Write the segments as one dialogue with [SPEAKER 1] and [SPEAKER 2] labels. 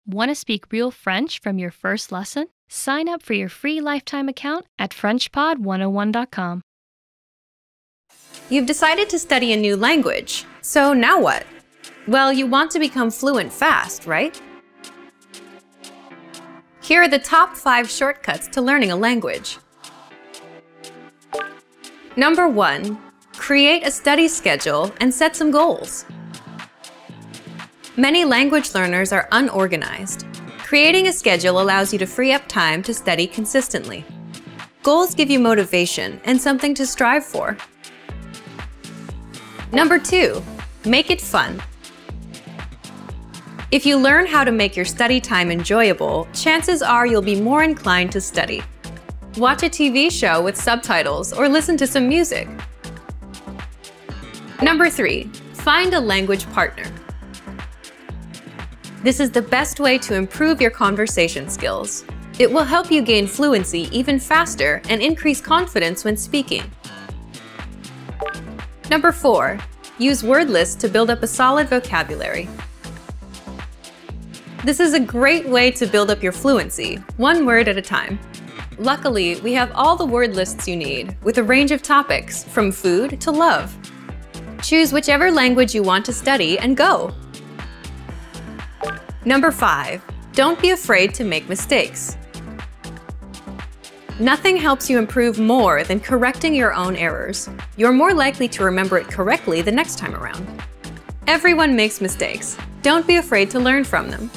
[SPEAKER 1] Want to speak real French from your first lesson? Sign up for your free lifetime account at FrenchPod101.com.
[SPEAKER 2] You've decided to study a new language, so now what? Well, you want to become fluent fast, right? Here are the top 5 shortcuts to learning a language. Number 1. Create a study schedule and set some goals. Many language learners are unorganized. Creating a schedule allows you to free up time to study consistently. Goals give you motivation and something to strive for. Number 2. Make it fun. If you learn how to make your study time enjoyable, chances are you'll be more inclined to study. Watch a TV show with subtitles or listen to some music. Number 3. Find a language partner. This is the best way to improve your conversation skills. It will help you gain fluency even faster and increase confidence when speaking. Number 4. Use word lists to build up a solid vocabulary. This is a great way to build up your fluency, one word at a time. Luckily, we have all the word lists you need, with a range of topics, from food to love. Choose whichever language you want to study and go! Number 5. Don't be afraid to make mistakes. Nothing helps you improve more than correcting your own errors. You're more likely to remember it correctly the next time around. Everyone makes mistakes. Don't be afraid to learn from them.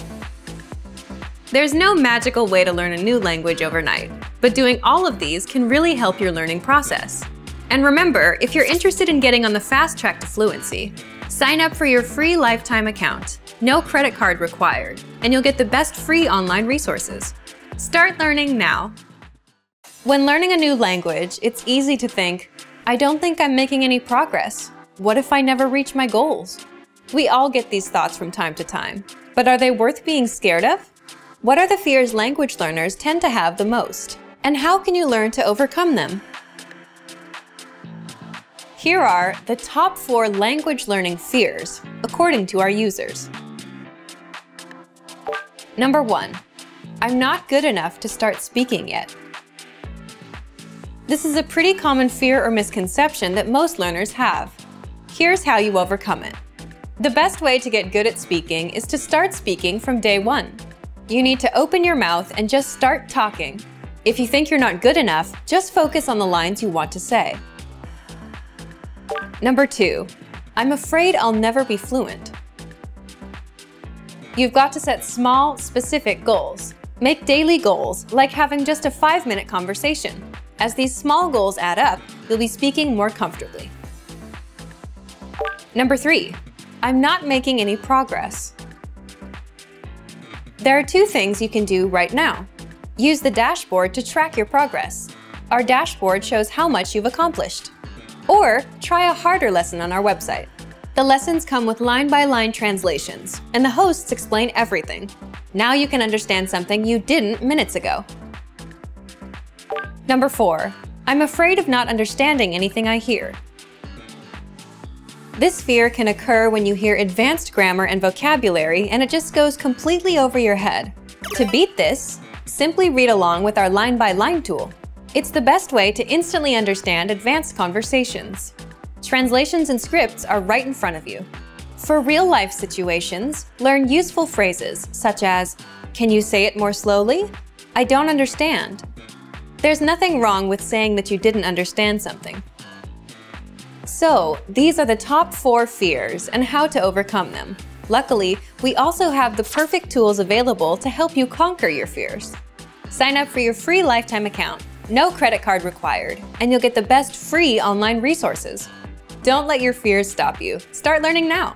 [SPEAKER 2] There's no magical way to learn a new language overnight, but doing all of these can really help your learning process. And remember, if you're interested in getting on the fast track to fluency, sign up for your free lifetime account. No credit card required, and you'll get the best free online resources. Start learning now. When learning a new language, it's easy to think, I don't think I'm making any progress. What if I never reach my goals? We all get these thoughts from time to time, but are they worth being scared of? What are the fears language learners tend to have the most? And how can you learn to overcome them? Here are the top 4 language learning fears, according to our users. Number 1. I'm not good enough to start speaking yet. This is a pretty common fear or misconception that most learners have. Here's how you overcome it. The best way to get good at speaking is to start speaking from day 1. You need to open your mouth and just start talking. If you think you're not good enough, just focus on the lines you want to say. Number 2. I'm afraid I'll never be fluent. You've got to set small, specific goals. Make daily goals, like having just a 5-minute conversation. As these small goals add up, you'll be speaking more comfortably. Number 3. I'm not making any progress. There are 2 things you can do right now. Use the dashboard to track your progress. Our dashboard shows how much you've accomplished. Or try a harder lesson on our website. The lessons come with line-by-line translations, and the hosts explain everything. Now you can understand something you didn't minutes ago. Number 4. I'm afraid of not understanding anything I hear. This fear can occur when you hear advanced grammar and vocabulary and it just goes completely over your head. To beat this, simply read along with our line-by-line tool. It's the best way to instantly understand advanced conversations. Translations and scripts are right in front of you. For real-life situations, learn useful phrases such as, "Can you say it more slowly? I don't understand." There's nothing wrong with saying that you didn't understand something. So, these are the top 4 fears and how to overcome them. Luckily, we also have the perfect tools available to help you conquer your fears. Sign up for your free lifetime account, no credit card required, and you'll get the best free online resources. Don't let your fears stop you. Start learning now.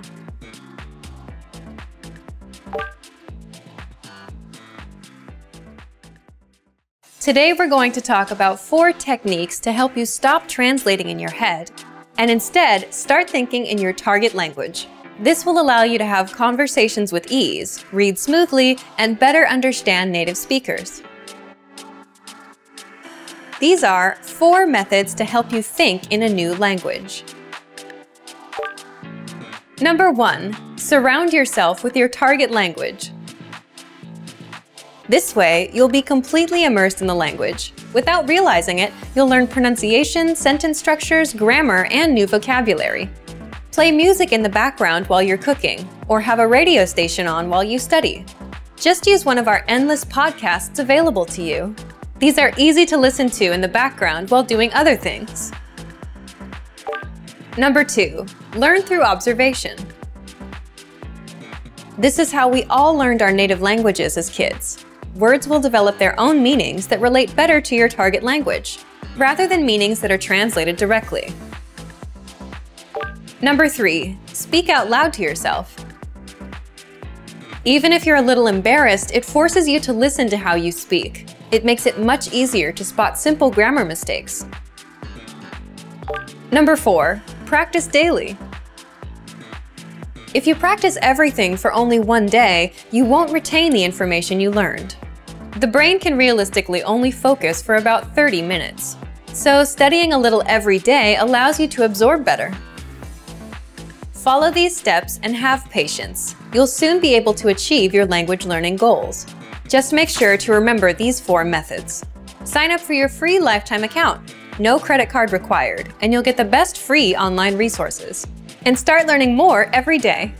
[SPEAKER 2] Today we're going to talk about 4 techniques to help you stop translating in your head and instead start thinking in your target language. This will allow you to have conversations with ease, read smoothly, and better understand native speakers. These are 4 methods to help you think in a new language. Number 1. Surround yourself with your target language. This way, you'll be completely immersed in the language. Without realizing it, you'll learn pronunciation, sentence structures, grammar, and new vocabulary. Play music in the background while you're cooking, or have a radio station on while you study. Just use one of our endless podcasts available to you. These are easy to listen to in the background while doing other things. Number 2, learn through observation. This is how we all learned our native languages as kids. Words will develop their own meanings that relate better to your target language, rather than meanings that are translated directly. Number 3, speak out loud to yourself. Even if you're a little embarrassed, it forces you to listen to how you speak. It makes it much easier to spot simple grammar mistakes. Number 4, practice daily. If you practice everything for only one day, you won't retain the information you learned. The brain can realistically only focus for about 30 minutes. So studying a little every day allows you to absorb better. Follow these steps and have patience. You'll soon be able to achieve your language learning goals. Just make sure to remember these 4 methods. Sign up for your free lifetime account. No credit card required, and you'll get the best free online resources. And start learning more every day.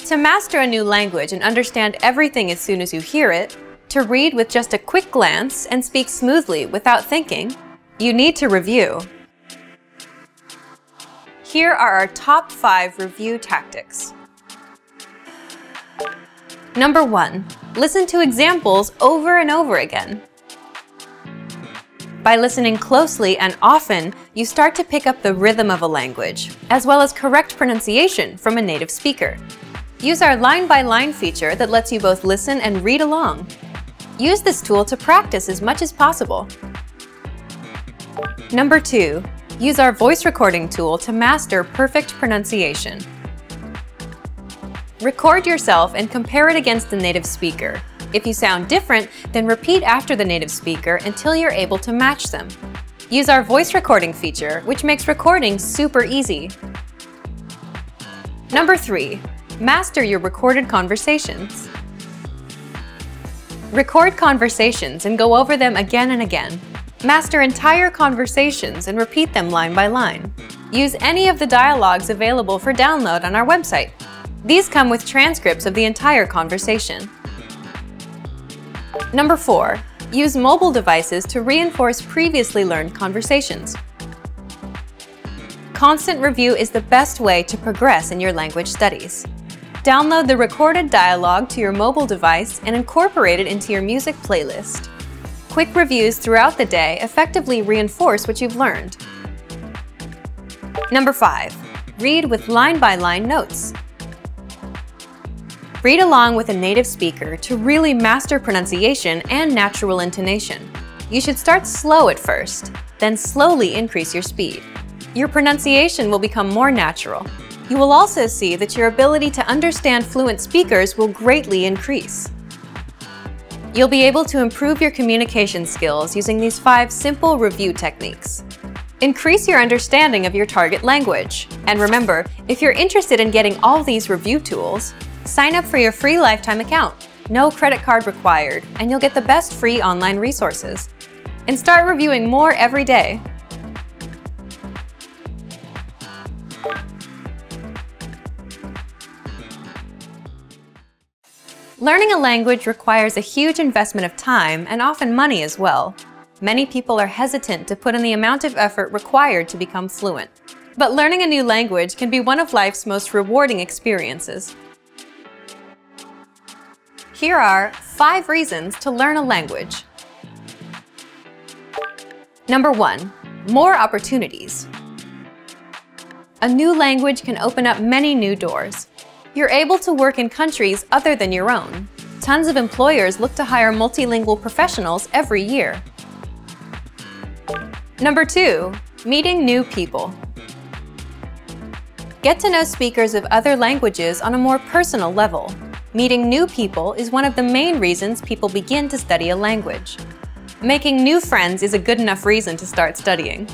[SPEAKER 2] To master a new language and understand everything as soon as you hear it, to read with just a quick glance and speak smoothly without thinking, you need to review. Here are our top 5 review tactics. Number 1, listen to examples over and over again. By listening closely and often, you start to pick up the rhythm of a language, as well as correct pronunciation from a native speaker. Use our line-by-line feature that lets you both listen and read along. Use this tool to practice as much as possible. Number 2, use our voice recording tool to master perfect pronunciation. Record yourself and compare it against the native speaker. If you sound different, then repeat after the native speaker until you're able to match them. Use our voice recording feature, which makes recording super easy. Number 3, master your recorded conversations. Record conversations and go over them again and again. Master entire conversations and repeat them line by line. Use any of the dialogues available for download on our website. These come with transcripts of the entire conversation. Number 4, use mobile devices to reinforce previously learned conversations. Constant review is the best way to progress in your language studies. Download the recorded dialogue to your mobile device and incorporate it into your music playlist. Quick reviews throughout the day effectively reinforce what you've learned. Number 5, read with line-by-line notes. Read along with a native speaker to really master pronunciation and natural intonation. You should start slow at first, then slowly increase your speed. Your pronunciation will become more natural. You will also see that your ability to understand fluent speakers will greatly increase. You'll be able to improve your communication skills using these 5 simple review techniques. Increase your understanding of your target language. And remember, if you're interested in getting all these review tools, sign up for your free lifetime account. No credit card required, and you'll get the best free online resources. And start reviewing more every day. Learning a language requires a huge investment of time and often money as well. Many people are hesitant to put in the amount of effort required to become fluent. But learning a new language can be one of life's most rewarding experiences. Here are 5 reasons to learn a language. Number 1, more opportunities. A new language can open up many new doors. You're able to work in countries other than your own. Tons of employers look to hire multilingual professionals every year. Number 2, meeting new people. Get to know speakers of other languages on a more personal level. Meeting new people is one of the main reasons people begin to study a language. Making new friends is a good enough reason to start studying.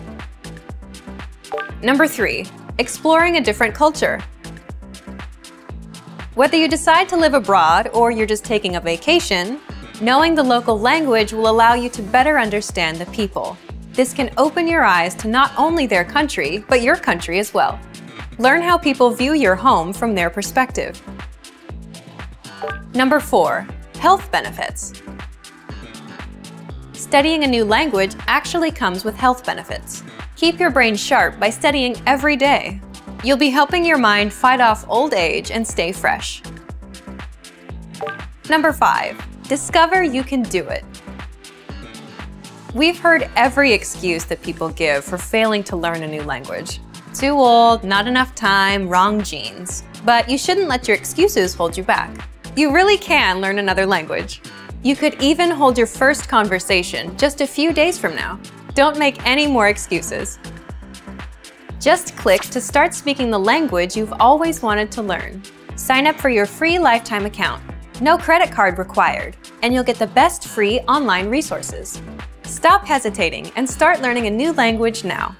[SPEAKER 2] Number 3, exploring a different culture. Whether you decide to live abroad or you're just taking a vacation, knowing the local language will allow you to better understand the people. This can open your eyes to not only their country, but your country as well. Learn how people view your home from their perspective. Number 4. Health benefits. Studying a new language actually comes with health benefits. Keep your brain sharp by studying every day. You'll be helping your mind fight off old age and stay fresh. Number 5. Discover you can do it. We've heard every excuse that people give for failing to learn a new language. Too old, not enough time, wrong genes. But you shouldn't let your excuses hold you back. You really can learn another language. You could even hold your first conversation just a few days from now. Don't make any more excuses. Just click to start speaking the language you've always wanted to learn. Sign up for your free lifetime account. No credit card required, and you'll get the best free online resources. Stop hesitating and start learning a new language now.